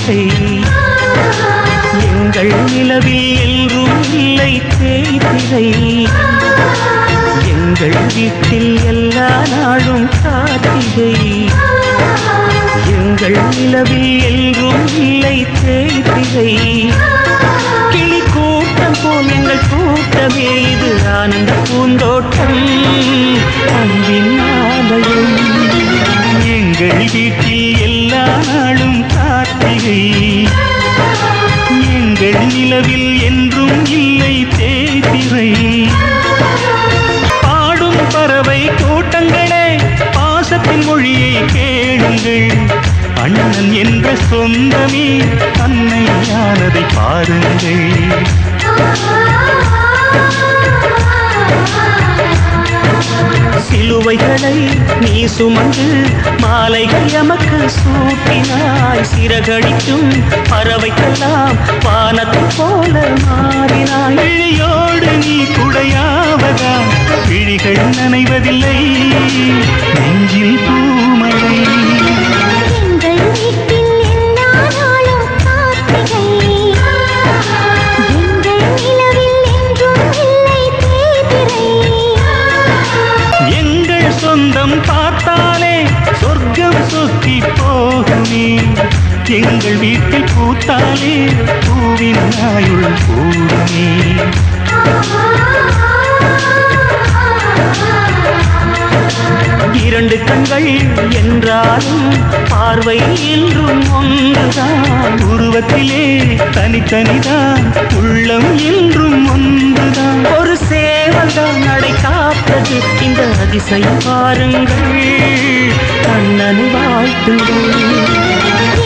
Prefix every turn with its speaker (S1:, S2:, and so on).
S1: கார்த்திகை எங்கள் நிலவில் என்றும் இல்லை தேய்திரை எங்கள் வீட்டில் எல்லா நாளும் கார்த்திகை எங்கள் நிலவில் என்றும் இல்லை தேய்திரை கிளி கூட்டம் போல் எங்கள் கூட்டமே இது ஆனந்த பூந்தோட்டம் அன்பின் ஆலயம் எங்கள் வீட்டில் எல்லா நாளும் கார்த்திகை எங்கள் நிலவில் என்றும் இல்லை தேய்திரை பாடும் பறவை கூட்டங்களே பாசத்தின் மொழியை கேளுங்கள் அண்ணன் என்ற சொந்தமே அன்னையானதை பாருங்கள் சிலுவைகளை நீ சுமந்து மாலைகள் எமக்கு சூட்டினாய் சிறகடிக்கும் பறவைக்கெல்லாம் வானத்தை போல மாறினாய் விழியோடு நீ குடையாவதா விழிகள் நனைவதில்லை நெஞ்சில் பூமழை சொந்தம் பார்த்தாலே சொர்க்கம் சுத்தி போகுமே எங்கள் வீட்டில் பூத்தாலே பூவின் ஆயுள் கூடுமே இரண்டு கண்கள் என்றாலும் பார்வை என்றும் ஒன்றுதான் உருவத்திலே தனித்தனிதான் உள்ளம் என்றும் ஒன்றுதான் ஒரு சேவல்தான் நடை காப்பது இந்த அதிசயம் பாருங்கள் கண்ணன் வாழ்த்துங்கள்